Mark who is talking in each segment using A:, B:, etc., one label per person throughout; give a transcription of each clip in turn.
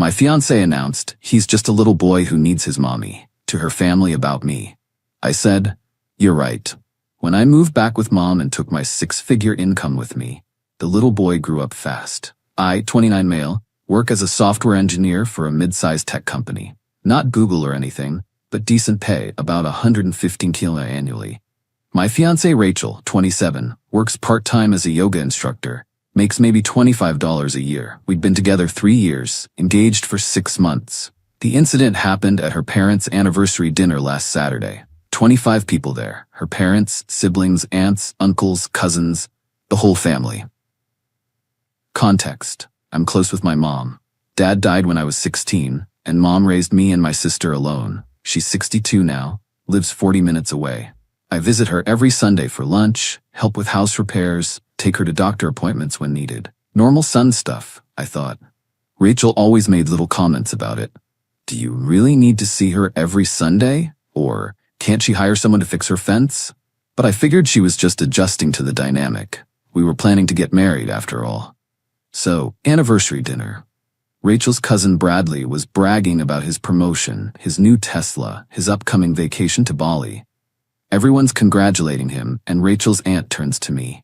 A: My fiancé announced he's just a little boy who needs his mommy, to her family about me. I said, "You're right." When I moved back with mom and took my 6-figure income with me, the little boy grew up fast. I, 29 male, work as a software engineer for a mid-sized tech company. Not Google or anything, but decent pay, about 115 kilo annually. My fiancée Rachel, 27, works part-time as a yoga instructor, makes maybe $25 a year. We'd been together 3 years, engaged for 6 months. The incident happened at her parents' anniversary dinner last Saturday. 25 people there, her parents, siblings, aunts, uncles, cousins, the whole family. Context: I'm close with my mom. Dad died when I was 16, and mom raised me and my sister alone. She's 62 now, lives 40 minutes away. I visit her every Sunday for lunch, help with house repairs, take her to doctor appointments when needed. Normal son stuff, I thought. Rachel always made little comments about it. Do you really need to see her every Sunday? Or can't she hire someone to fix her fence? But I figured she was just adjusting to the dynamic. We were planning to get married after all. So, anniversary dinner. Rachel's cousin Bradley was bragging about his promotion, his new Tesla, his upcoming vacation to Bali. Everyone's congratulating him, and Rachel's aunt turns to me.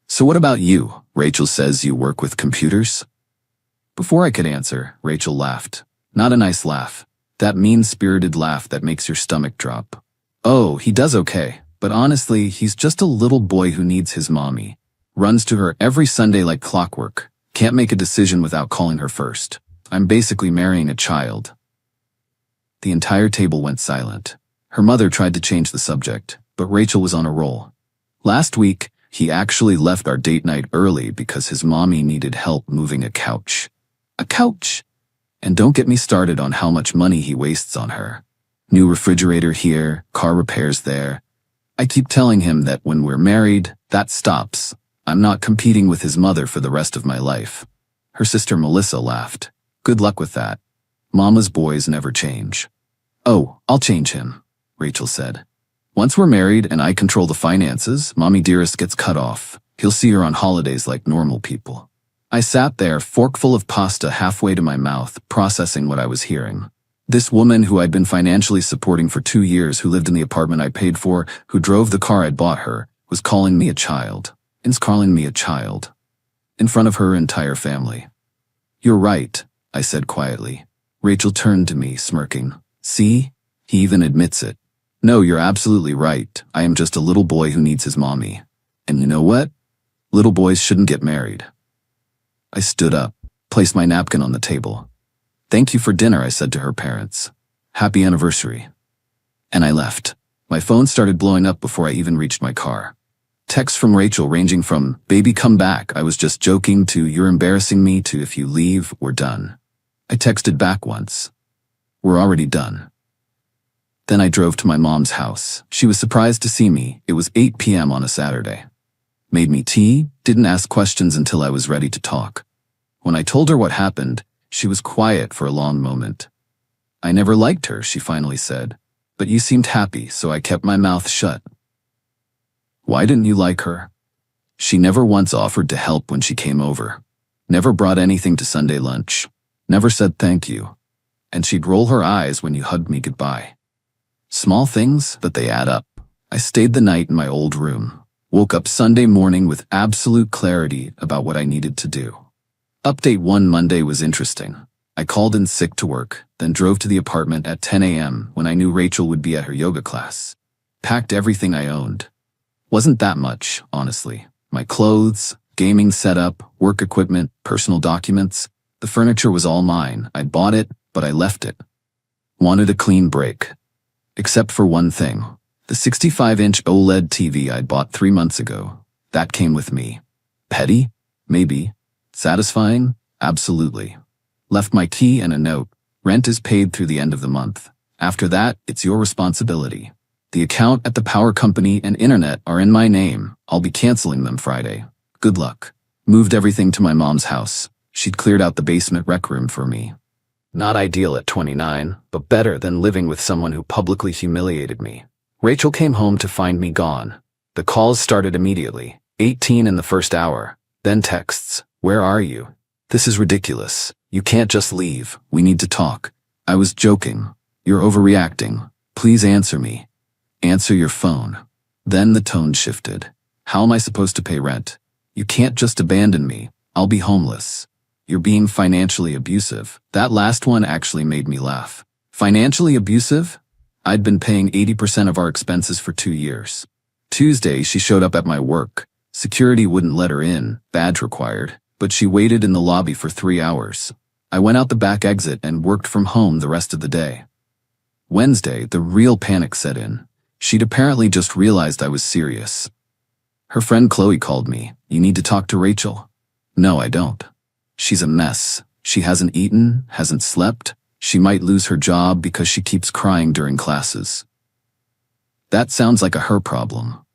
A: "So what about you? Rachel says you work with computers?" Before I could answer, Rachel laughed. Not a nice laugh. That mean-spirited laugh that makes your stomach drop. "Oh, he does okay, but honestly, he's just a little boy who needs his mommy. Runs to her every Sunday like clockwork. Can't make a decision without calling her first. I'm basically marrying a child." The entire table went silent. Her mother tried to change the subject, but Rachel was on a roll. "Last week, he actually left our date night early because his mommy needed help moving a couch." A couch? And don't get me started on how much money he wastes on her. New refrigerator here, car repairs there. I keep telling him that when we're married, that stops. I'm not competing with his mother for the rest of my life. Her sister Melissa laughed. "Good luck with that. Mama's boys never change." "Oh, I'll change him," Rachel said. "Once we're married and I control the finances, Mommy Dearest gets cut off. He'll see her on holidays like normal people." I sat there, forkful of pasta halfway to my mouth, processing what I was hearing. This woman who I'd been financially supporting for 2 years, who lived in the apartment I paid for, who drove the car I'd bought her, was calling me a child. In front of her entire family. "You're right," I said quietly. Rachel turned to me, smirking. "See? He even admits it. No, you're absolutely right. I am just a little boy who needs his mommy. And you know what? Little boys shouldn't get married." I stood up, placed my napkin on the table. "Thank you for dinner," I said to her parents. "Happy anniversary." And I left. My phone started blowing up before I even reached my car. Texts from Rachel ranging from, "Baby, come back, I was just joking," to "You're embarrassing me," to "If you leave, we're done." I texted back once. "We're already done." Then I drove to my mom's house. She was surprised to see me. It was 8 p.m. on a Saturday. Made me tea, didn't ask questions until I was ready to talk. When I told her what happened, she was quiet for a long moment. "I never liked her," she finally said. "But you seemed happy, so I kept my mouth shut." "Why didn't you like her?" "She never once offered to help when she came over. Never brought anything to Sunday lunch. Never said thank you. And she'd roll her eyes when you hugged me goodbye." Small things, but they add up. I stayed the night in my old room. Woke up Sunday morning with absolute clarity about what I needed to do. Update 1: Monday was interesting. I called in sick to work, then drove to the apartment at 10 a.m. when I knew Rachel would be at her yoga class. Packed everything I owned. Wasn't that much, honestly. My clothes, gaming setup, work equipment, personal documents. The furniture was all mine. I'd bought it, but I left it. Wanted a clean break. Except for one thing. The 65-inch OLED TV I'd bought 3 months ago. That came with me. Petty? Maybe. Satisfying? Absolutely. Left my key and a note. Rent is paid through the end of the month. After that, it's your responsibility. The account at the power company and internet are in my name. I'll be canceling them Friday. Good luck. Moved everything to my mom's house. She'd cleared out the basement rec room for me. Not ideal at 29, but better than living with someone who publicly humiliated me. Rachel came home to find me gone. The calls started immediately, 18 in the first hour. Then texts, "Where are you? This is ridiculous. You can't just leave. We need to talk. I was joking. You're overreacting. Please answer me. Answer your phone. Then the tone shifted. How am I supposed to pay rent? You can't just abandon me. I'll be homeless. You're being financially abusive. That last one actually made me laugh. Financially abusive? I'd been paying 80% of our expenses for 2 years. Tuesday, she showed up at my work. Security wouldn't let her in, badge required, but she waited in the lobby for 3 hours. I went out the back exit and worked from home the rest of the day. Wednesday, the real panic set in. She'd apparently just realized I was serious. Her friend Chloe called me. You need to talk to Rachel. No, I don't. She's a mess. She hasn't eaten, hasn't slept. She might lose her job because she keeps crying during classes. That sounds like a her problem.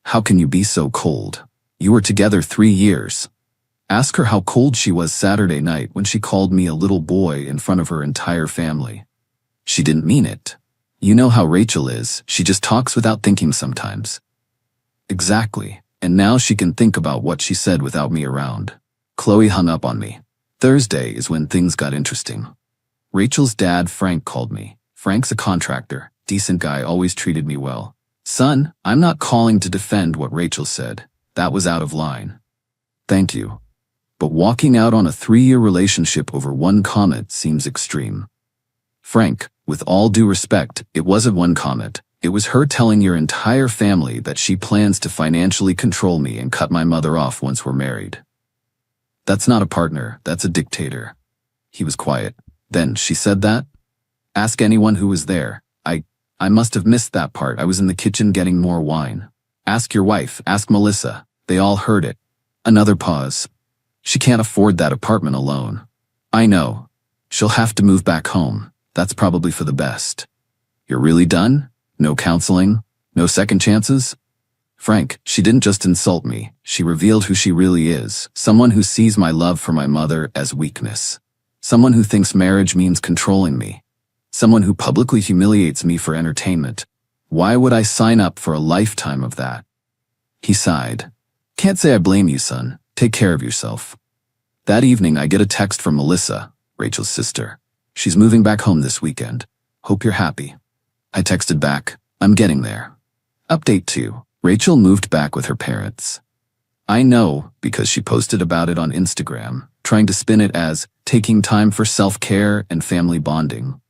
A: How can you be so cold? You were together 3 years. Ask her how cold she was Saturday night when she called me a little boy in front of her entire family. She didn't mean it. You know how Rachel is, she just talks without thinking sometimes. Exactly, and now she can think about what she said without me around. Chloe hung up on me. Thursday is when things got interesting. Rachel's dad, Frank, called me. Frank's a contractor, decent guy, always treated me well. Son, I'm not calling to defend what Rachel said. That was out of line. Thank you. But walking out on a 3-year relationship over one comment seems extreme. Frank, with all due respect, it wasn't one comment. It was her telling your entire family that she plans to financially control me and cut my mother off once we're married. That's not a partner, that's a dictator. He was quiet. Then she said that? Ask anyone who was there. I must have missed that part. I was in the kitchen getting more wine. Ask your wife, ask Melissa. They all heard it. Another pause. She can't afford that apartment alone. I know. She'll have to move back home. That's probably for the best. You're really done? No counseling? No second chances? Frank, she didn't just insult me. She revealed who she really is. Someone who sees my love for my mother as weakness. Someone who thinks marriage means controlling me. Someone who publicly humiliates me for entertainment. Why would I sign up for a lifetime of that? He sighed. Can't say I blame you, son. Take care of yourself. That evening, I get a text from Melissa, Rachel's sister. She's moving back home this weekend. Hope you're happy. I texted back, I'm getting there. Update 2. Rachel moved back with her parents. I know because she posted about it on Instagram, trying to spin it as taking time for self-care and family bonding.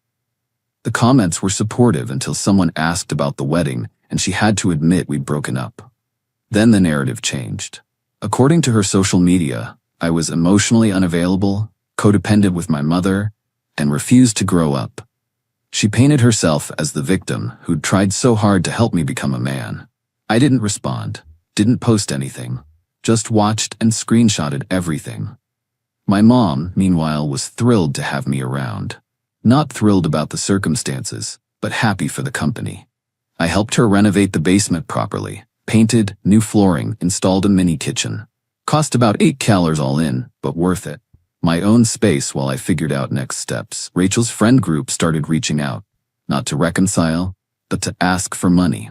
A: The comments were supportive until someone asked about the wedding and she had to admit we'd broken up. Then the narrative changed. According to her social media, I was emotionally unavailable, codependent with my mother, and refused to grow up. She painted herself as the victim who'd tried so hard to help me become a man. I didn't respond, didn't post anything, just watched and screenshotted everything. My mom, meanwhile, was thrilled to have me around. Not thrilled about the circumstances, but happy for the company. I helped her renovate the basement properly, painted, new flooring, installed a mini kitchen. Cost about $8 all in, but worth it. My own space while I figured out next steps. Rachel's friend group started reaching out, not to reconcile, but to ask for money.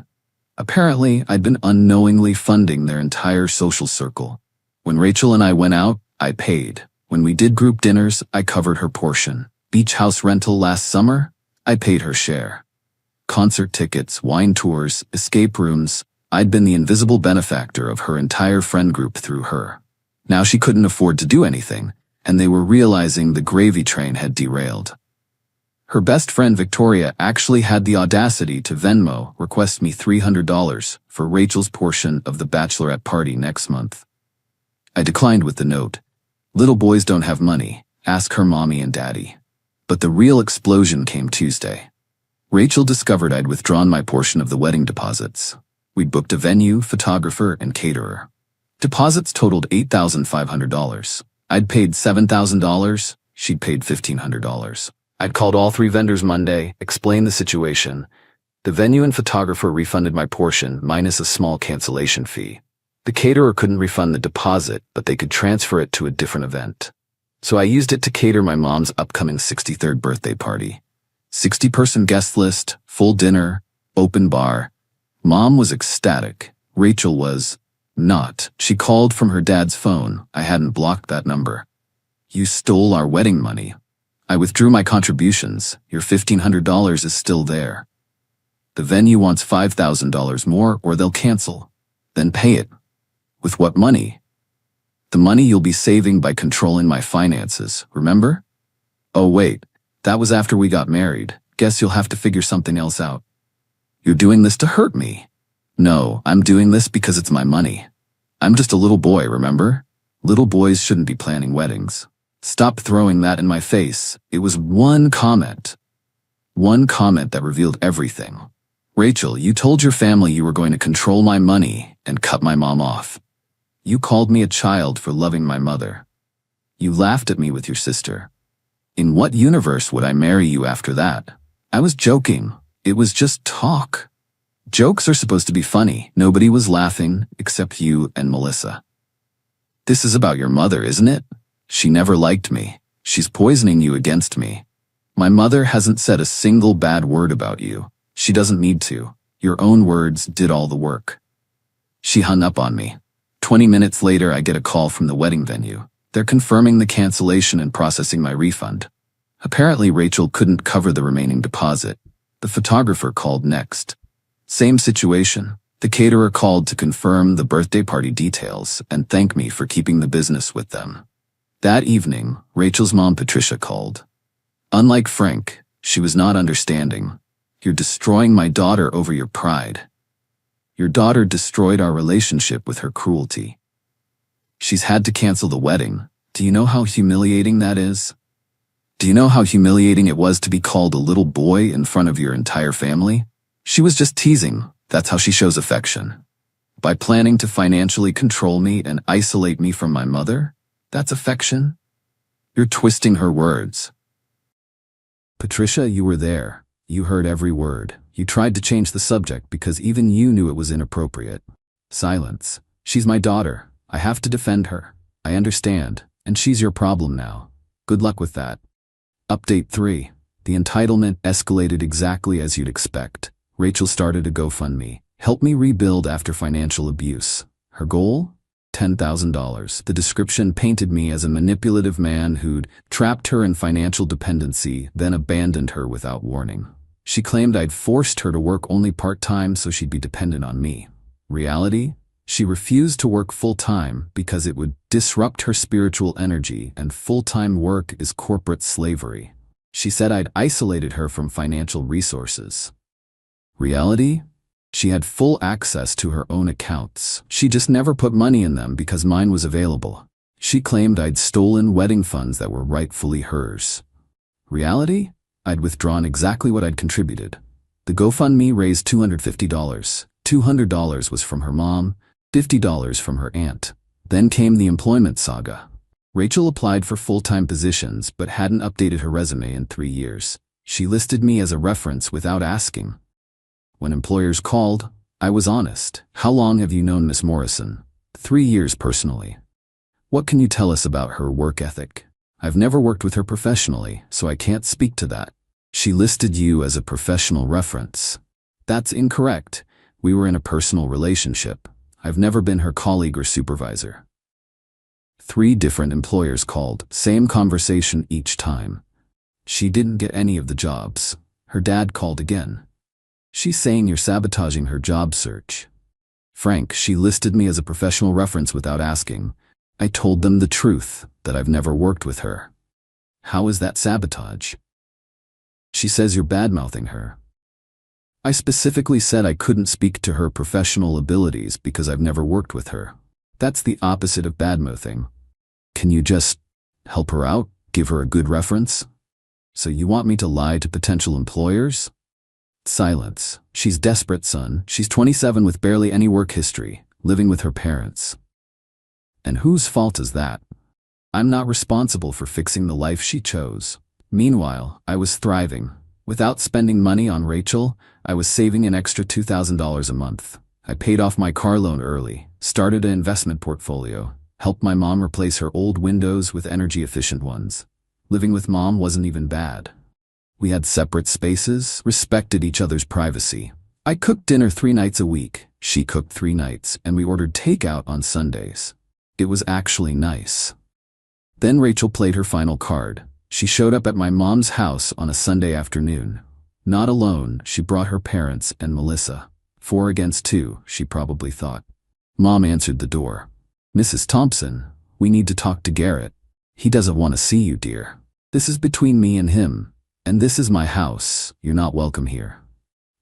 A: Apparently, I'd been unknowingly funding their entire social circle. When Rachel and I went out, I paid. When we did group dinners, I covered her portion. Beach house rental last summer, I paid her share. Concert tickets, wine tours, escape rooms, I'd been the invisible benefactor of her entire friend group through her. Now she couldn't afford to do anything, and they were realizing the gravy train had derailed. Her best friend Victoria actually had the audacity to Venmo request me $300 for Rachel's portion of the bachelorette party next month. I declined with the note, "Little boys don't have money, ask her mommy and daddy." But the real explosion came Tuesday. Rachel discovered I'd withdrawn my portion of the wedding deposits. We'd booked a venue, photographer, and caterer. Deposits totaled $8,500. I'd paid $7,000, she'd paid $1,500. I'd called all 3 vendors Monday, explained the situation. The venue and photographer refunded my portion, minus a small cancellation fee. The caterer couldn't refund the deposit, but they could transfer it to a different event. So I used it to cater my mom's upcoming 63rd birthday party. 60-person guest list, full dinner, open bar. Mom was ecstatic. Rachel was not. She called from her dad's phone. I hadn't blocked that number. You stole our wedding money. I withdrew my contributions. Your $1,500 is still there. The venue wants $5,000 more or they'll cancel. Then pay it. With what money? The money you'll be saving by controlling my finances, remember? Oh wait, that was after we got married. Guess you'll have to figure something else out. You're doing this to hurt me. No, I'm doing this because it's my money. I'm just a little boy, remember? Little boys shouldn't be planning weddings. Stop throwing that in my face. It was one comment. One comment that revealed everything. Rachel, you told your family you were going to control my money and cut my mom off. You called me a child for loving my mother. You laughed at me with your sister. In what universe would I marry you after that? I was joking. It was just talk. Jokes are supposed to be funny. Nobody was laughing except you and Melissa. This is about your mother, isn't it? She never liked me. She's poisoning you against me. My mother hasn't said a single bad word about you. She doesn't need to. Your own words did all the work. She hung up on me. 20 minutes later, I get a call from the wedding venue. They're confirming the cancellation and processing my refund. Apparently, Rachel couldn't cover the remaining deposit. The photographer called next. Same situation. The caterer called to confirm the birthday party details and thank me for keeping the business with them. That evening, Rachel's mom, Patricia, called. Unlike Frank, she was not understanding. You're destroying my daughter over your pride. Your daughter destroyed our relationship with her cruelty. She's had to cancel the wedding. Do you know how humiliating that is? Do you know how humiliating it was to be called a little boy in front of your entire family? She was just teasing. That's how she shows affection. By planning to financially control me and isolate me from my mother? That's affection? You're twisting her words. Patricia, you were there. You heard every word. You tried to change the subject because even you knew it was inappropriate. Silence. She's my daughter. I have to defend her. I understand. And she's your problem now. Good luck with that. Update 3. The entitlement escalated exactly as you'd expect. Rachel started a GoFundMe. Help me rebuild after financial abuse. Her goal? $10,000. The description painted me as a manipulative man who'd trapped her in financial dependency, then abandoned her without warning. She claimed I'd forced her to work only part-time so she'd be dependent on me. Reality? She refused to work full-time because it would disrupt her spiritual energy, and full-time work is corporate slavery. She said I'd isolated her from financial resources. Reality? She had full access to her own accounts. She just never put money in them because mine was available. She claimed I'd stolen wedding funds that were rightfully hers. Reality? I'd withdrawn exactly what I'd contributed. The GoFundMe raised $250. $200 was from her mom, $50 from her aunt. Then came the employment saga. Rachel applied for full-time positions but hadn't updated her resume in 3 years. She listed me as a reference without asking. When employers called, I was honest. How long have you known Miss Morrison? 3 years personally. What can you tell us about her work ethic? I've never worked with her professionally, so I can't speak to that. She listed you as a professional reference. That's incorrect. We were in a personal relationship. I've never been her colleague or supervisor. 3 different employers called, same conversation each time. She didn't get any of the jobs. Her dad called again. She's saying you're sabotaging her job search. Frank, she listed me as a professional reference without asking. I told them the truth, that I've never worked with her. How is that sabotage? She says you're bad-mouthing her. I specifically said I couldn't speak to her professional abilities because I've never worked with her. That's the opposite of bad-mouthing. Can you just help her out? Give her a good reference? So you want me to lie to potential employers? Silence. She's desperate, son. She's 27 with barely any work history, living with her parents. And whose fault is that? I'm not responsible for fixing the life she chose. Meanwhile, I was thriving. Without spending money on Rachel, I was saving an extra $2,000 a month. I paid off my car loan early, started an investment portfolio, helped my mom replace her old windows with energy-efficient ones. Living with mom wasn't even bad. We had separate spaces, respected each other's privacy. I cooked dinner 3 nights a week. She cooked 3 nights, and we ordered takeout on Sundays. It was actually nice. Then Rachel played her final card. She showed up at my mom's house on a Sunday afternoon. Not alone, she brought her parents and Melissa. 4 against 2, she probably thought. Mom answered the door. "Mrs. Thompson, we need to talk to Garrett. He doesn't want to see you, dear. This is between me and him. And this is my house. You're not welcome here."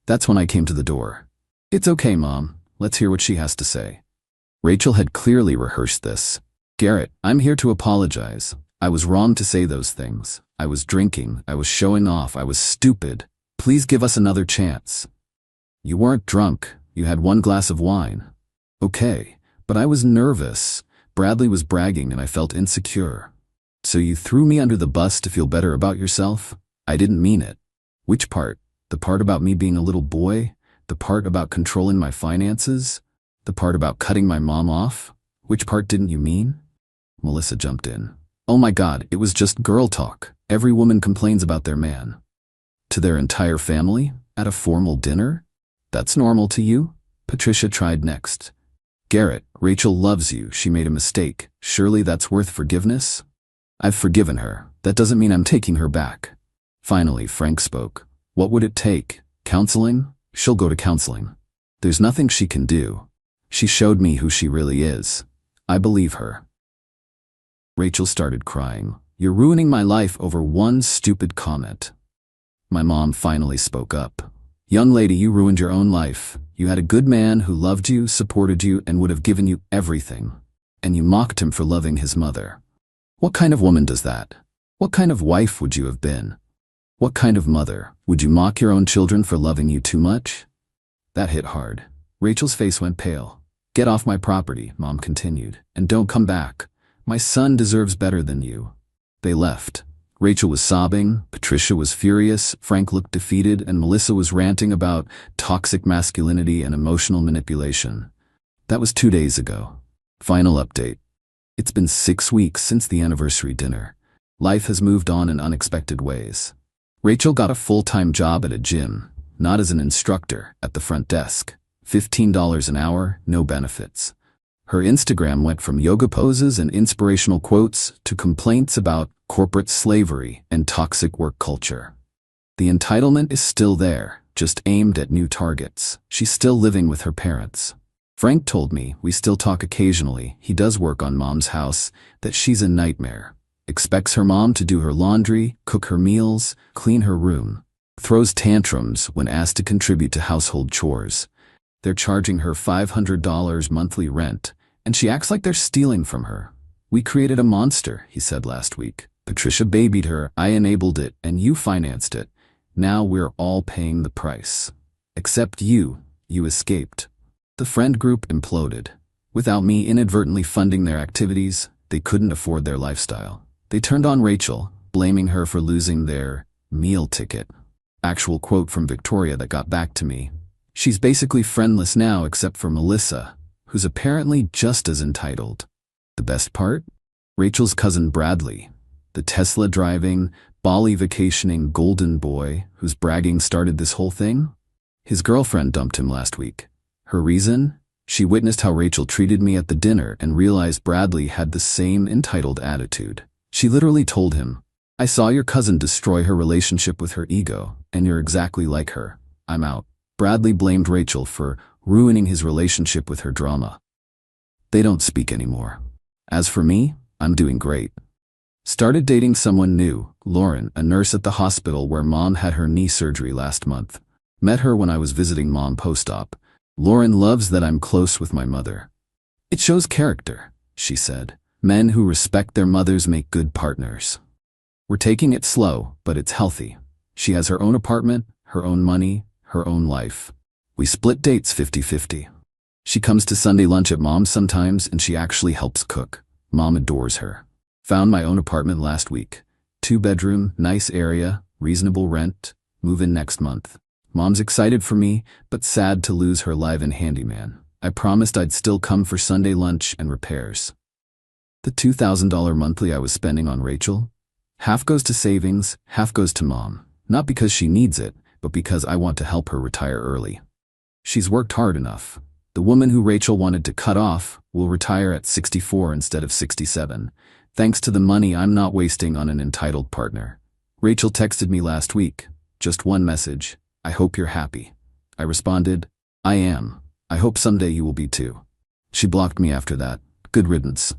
A: That's when I came to the door. "It's okay, Mom. Let's hear what she has to say." Rachel had clearly rehearsed this. "Garrett, I'm here to apologize. I was wrong to say those things. I was drinking. I was showing off. I was stupid. Please give us another chance." "You weren't drunk. You had 1 glass of wine." "Okay, but I was nervous. Bradley was bragging and I felt insecure." "So you threw me under the bus to feel better about yourself?" "I didn't mean it." "Which part? The part about me being a little boy? The part about controlling my finances? The part about cutting my mom off? Which part didn't you mean?" Melissa jumped in. "Oh my God, it was just girl talk. Every woman complains about their man." "To their entire family? At a formal dinner? That's normal to you?" Patricia tried next. "Garrett, Rachel loves you. She made a mistake. Surely that's worth forgiveness?" "I've forgiven her. That doesn't mean I'm taking her back." Finally, Frank spoke. "What would it take? Counseling? She'll go to counseling. There's nothing she can do. She showed me who she really is. I believe her." Rachel started crying. "You're ruining my life over one stupid comment." My mom finally spoke up. "Young lady, you ruined your own life. You had a good man who loved you, supported you, and would have given you everything. And you mocked him for loving his mother. What kind of woman does that? What kind of wife would you have been? What kind of mother? Would you mock your own children for loving you too much?" That hit hard. Rachel's face went pale. "Get off my property," Mom continued, "and don't come back. My son deserves better than you." They left. Rachel was sobbing, Patricia was furious, Frank looked defeated, and Melissa was ranting about toxic masculinity and emotional manipulation. That was 2 days ago. Final update. It's been 6 weeks since the anniversary dinner. Life has moved on in unexpected ways. Rachel got a full-time job at a gym, not as an instructor, at the front desk. $15 an hour, no benefits. Her Instagram went from yoga poses and inspirational quotes to complaints about corporate slavery and toxic work culture. The entitlement is still there, just aimed at new targets. She's still living with her parents. Frank told me, we still talk occasionally, he does work on Mom's house, that she's a nightmare. Expects her mom to do her laundry, cook her meals, clean her room. Throws tantrums when asked to contribute to household chores. They're charging her $500 monthly rent, and she acts like they're stealing from her. "We created a monster," he said last week. "Patricia babied her, I enabled it, and you financed it. Now we're all paying the price. Except you escaped." The friend group imploded. Without me inadvertently funding their activities, they couldn't afford their lifestyle. They turned on Rachel, blaming her for losing their meal ticket. Actual quote from Victoria that got back to me. "She's basically friendless now except for Melissa, who's apparently just as entitled." The best part? Rachel's cousin Bradley, the Tesla-driving, Bali vacationing golden boy whose bragging started this whole thing? His girlfriend dumped him last week. Her reason? She witnessed how Rachel treated me at the dinner and realized Bradley had the same entitled attitude. She literally told him, "I saw your cousin destroy her relationship with her ego, and you're exactly like her. I'm out." Bradley blamed Rachel for ruining his relationship with her drama. They don't speak anymore. As for me, I'm doing great. Started dating someone new, Lauren, a nurse at the hospital where Mom had her knee surgery last month. Met her when I was visiting Mom post-op. Lauren loves that I'm close with my mother. "It shows character," she said. "Men who respect their mothers make good partners." We're taking it slow, but it's healthy. She has her own apartment, her own money, her own life. We split dates 50-50. She comes to Sunday lunch at Mom's sometimes, and she actually helps cook. Mom adores her. Found my own apartment last week. 2-bedroom, nice area, reasonable rent, move in next month. Mom's excited for me, but sad to lose her live-in handyman. I promised I'd still come for Sunday lunch and repairs. The $2,000 monthly I was spending on Rachel, half goes to savings, half goes to Mom. Not because she needs it, but because I want to help her retire early. She's worked hard enough. The woman who Rachel wanted to cut off will retire at 64 instead of 67. Thanks to the money I'm not wasting on an entitled partner. Rachel texted me last week. Just one message. I hope you're happy. I responded, I am. I hope someday you will be too. She blocked me after that. Good riddance.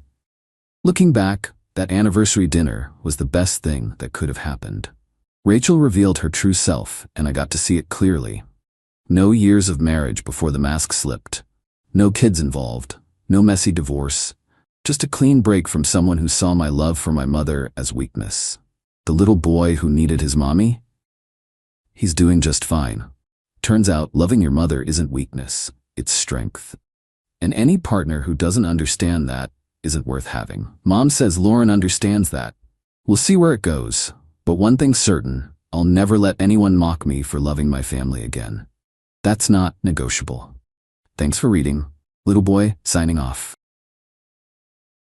A: Looking back, that anniversary dinner was the best thing that could have happened. Rachel revealed her true self, and I got to see it clearly. No years of marriage before the mask slipped. No kids involved. No messy divorce. Just a clean break from someone who saw my love for my mother as weakness. The little boy who needed his mommy? He's doing just fine. Turns out loving your mother isn't weakness, it's strength. And any partner who doesn't understand that isn't worth having. Mom says Lauren understands that. We'll see where it goes, but one thing's certain, I'll never let anyone mock me for loving my family again. That's not negotiable. Thanks for reading. Little Boy, signing off.